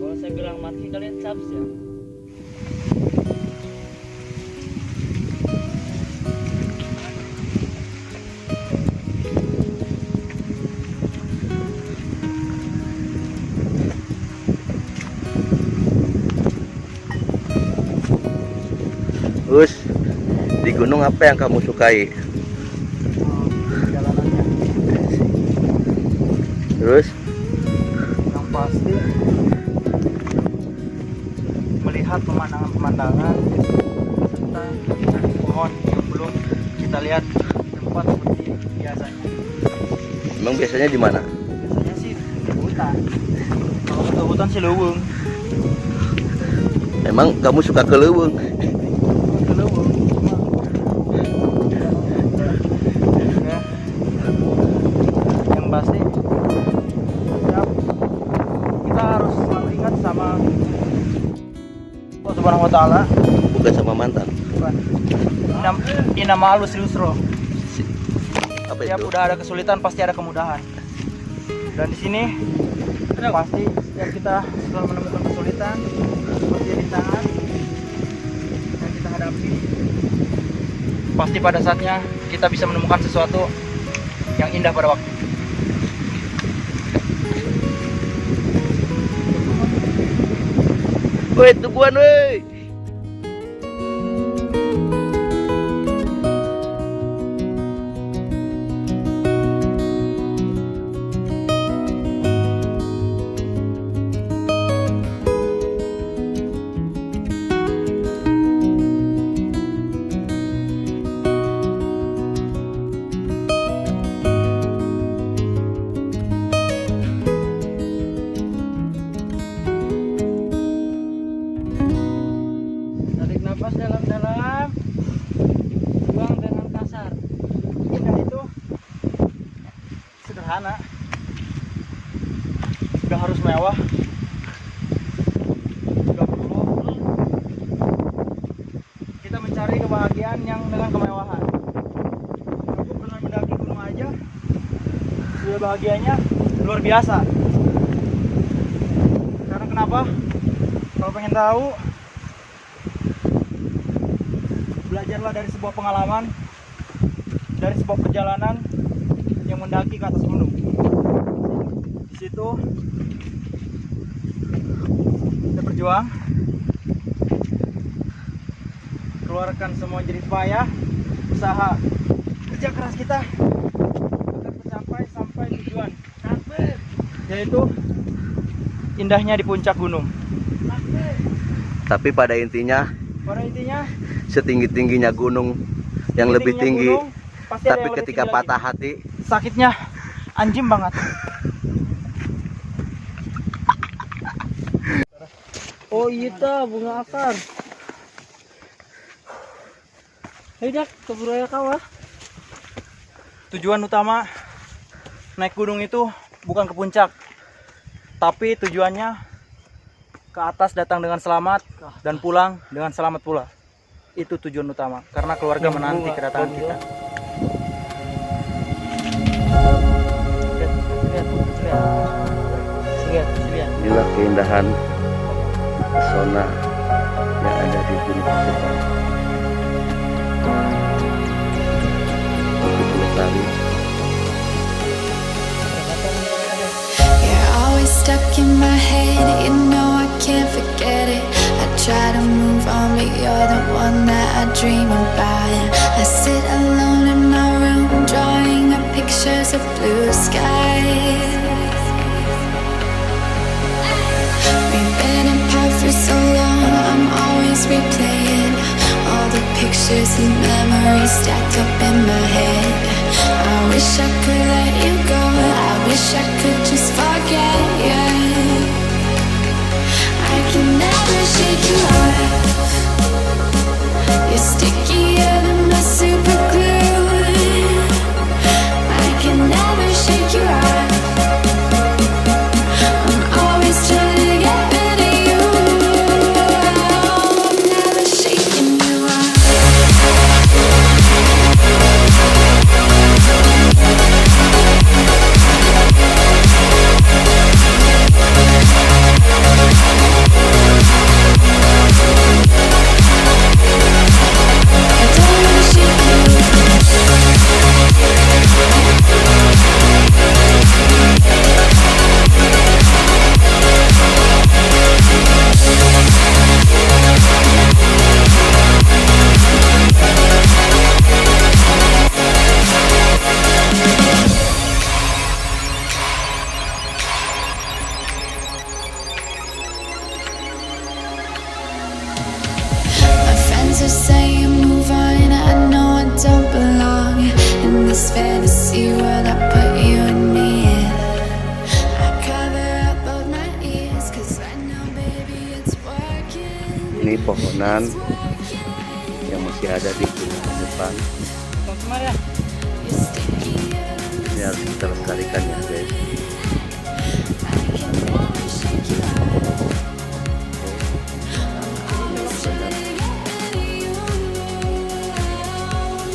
Kalau saya bilang mati, kalian caps ya. Terus di gunung apa yang kamu sukai? Jalanannya. Terus Yang pasti melihat pemandangan-pemandangan serta kaki pohon yang belum kita lihat tempat seperti biasanya. emang biasanya di mana? Biasanya sih di hutan. Kalau ke hutan sih leuweung. Emang kamu suka ke leuweung? Ke leuweung. Ya. Yang pasti ya, kita harus selalu ingat sama Allah Subhanahu wa taala. Bukan sama mantan. Bukan. Inna ma'al usri yusra. Apa Setiap itu? udah ada kesulitan pasti ada kemudahan. Dan di sini pasti setiap kita selalu menemukan kesulitan, seperti rintangan yang kita hadapi, pasti pada saatnya kita bisa menemukan sesuatu yang indah pada waktu. Woi, tungguan woi. Tarik nafas dalam-dalam, buang dengan kasar. Indah itu sederhana, udah harus mewah, udah perlu kita mencari kebahagiaan yang dengan kemewahan. Aku pernah mendaki gunung aja, sudah bahagianya luar biasa. Karena kenapa? Kalau pengen tahu, belajarlah dari sebuah pengalaman, dari sebuah perjalanan yang mendaki ke atas gunung. Di situ kita berjuang, keluarkan semua jerih payah, usaha, kerja keras kita akan tercapai sampai tujuan, yaitu indahnya di puncak gunung. Tapi pada intinya setinggi-tingginya gunung yang lebih tinggi, gunung, pasti ada tapi yang lebih ketika tinggi patah lagi. hati, Sakitnya anjing banget. Oh iya ta, bunga akar. Hei dak, keburu aya kawah. Tujuan utama naik gunung itu bukan ke puncak, tapi tujuannya ke atas datang dengan selamat dan pulang dengan selamat pula. Itu tujuan utama, karena keluarga menanti kedatangan kita. Lihat. Inilah keindahan pesona yang ada di Gunung Jepang. Bukit Lestari. You're always stuck in my head, you know I can't forget it. I try to move on, but you're the one that I dream about. I sit alone in my room, drawing up pictures of blue skies. We've been apart for so long, I'm always replaying all the pictures and memories stacked up in my head. I wish I could let you go, I wish I could just forget you. I can never shake you off. You're stickier than my super glue. I can never shake you off. I'm always trying to get rid of you. I'm never shaking you off. I don't wanna shake you. My friends are saying move on, I know I don't belong in this fantasy world I put you and me in. I cover up both my ears, cause I know baby it's working. Ini pohonan yang masih ada di Gunung Jepang. ya. You're stickier than Ini harus kita lestarikan ya guys. I can never shake you off. Always trying to get rid of you.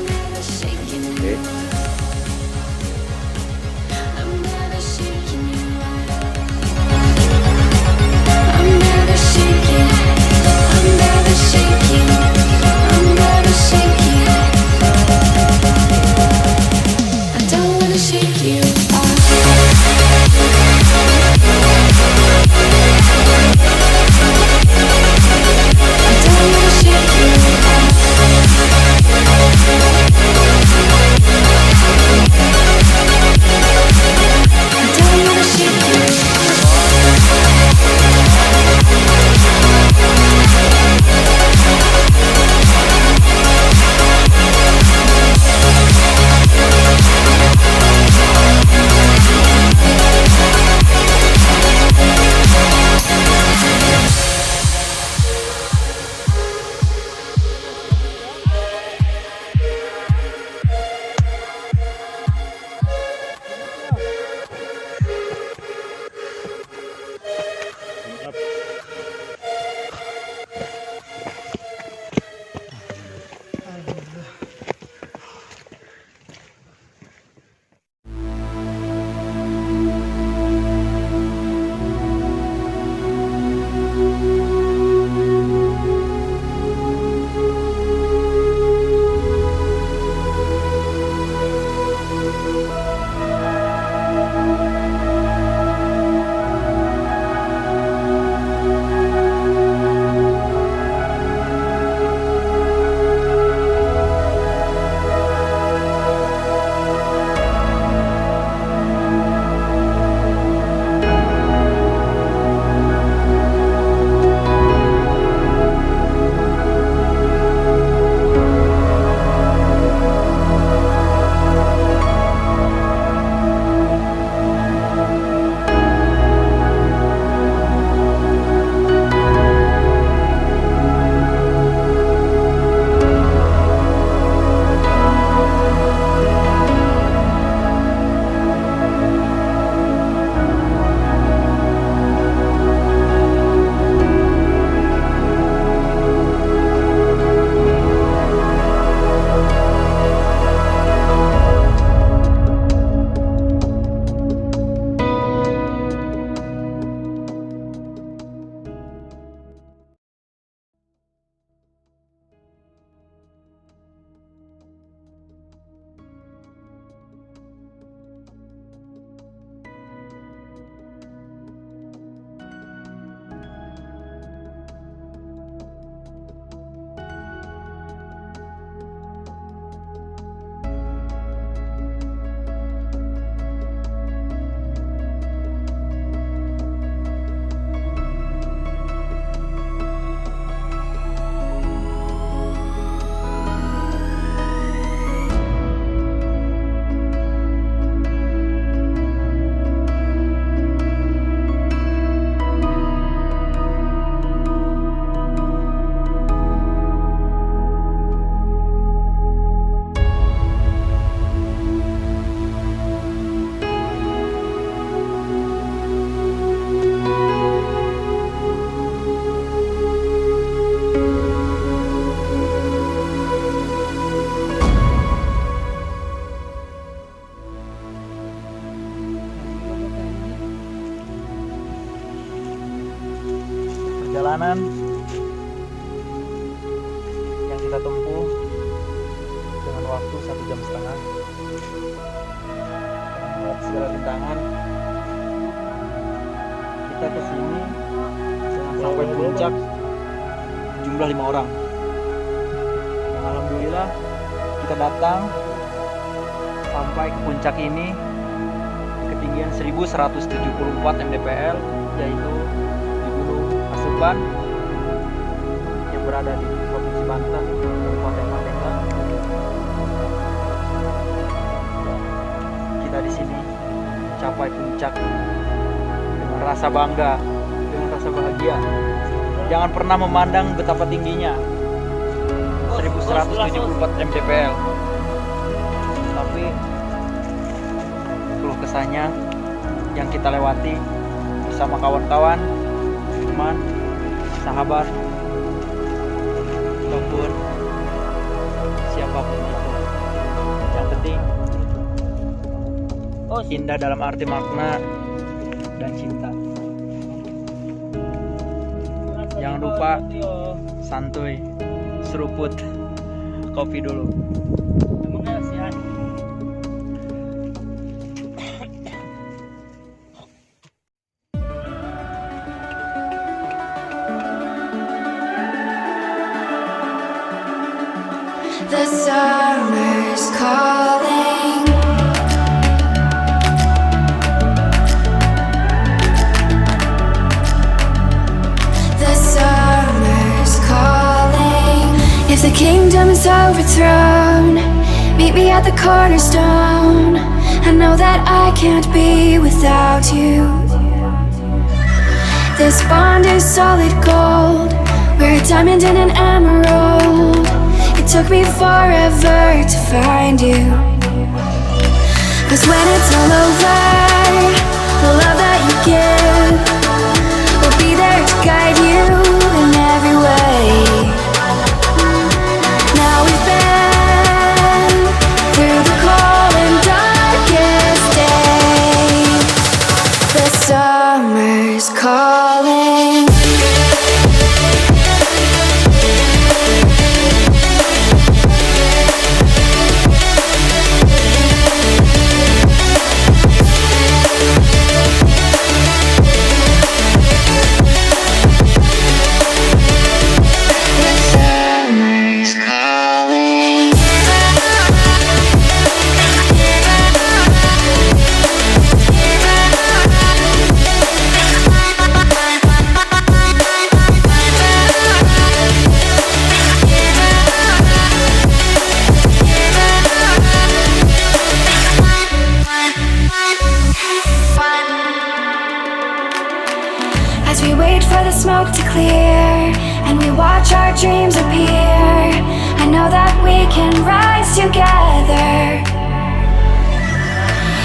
Never shaking Oke. you. I'm never shaking you off. I'm never shaking. I'm never shaking. I'm never shaking. I don't wanna shake you off. perjalanan yang kita tempuh dengan waktu 1,5 jam. Dengan segala rintangan, kita kesini sampai puncak jumlah 5 orang. Yang alhamdulillah kita datang sampai ke puncak ini ketinggian 1174 mdpl, yaitu di Gunung Asupan yang berada di Provinsi Banten, Kabupaten Pandeglang. Kita di sini mencapai puncak dengan rasa bangga, dengan rasa bahagia. Jangan pernah memandang betapa tingginya 1174 mdpl, tapi keluh kesahnya yang kita lewati bersama kawan-kawan, teman, sahabat, ataupun siapapun itu. Yang penting indah dalam arti makna dan cinta. Jangan lupa santuy, seruput kopi dulu. The summer's calling. The summer's calling. If the kingdom is overthrown, meet me at the cornerstone. I know that I can't be without you. This bond is solid gold. We're a diamond and an emerald. It took me forever to find you. 'Cause when it's all over, the love that you give will be there to guide you in every way. Now we've been through the cold and darkest days. The summer's calling. As we wait for the smoke to clear and we watch our dreams appear, I know that we can rise together.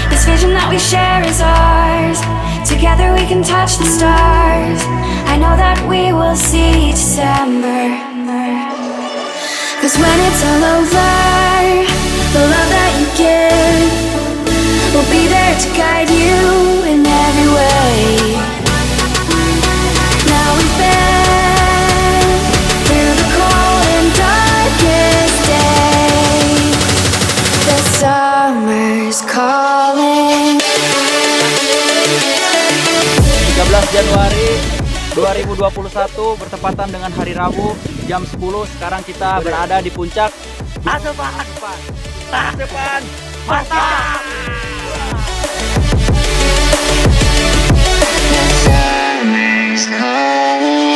This vision that we share is ours. Together we can touch the stars. I know that we will see December. 'Cause when it's all over, the love that you give will be there to guide you in every way. Now we've been through the cold and darkest days. The summer's calling. 13 Januari 2021 bertepatan dengan hari Rabu jam 10. Sekarang kita berada di puncak Asupan. Asupan. Mantap. The summer's calling.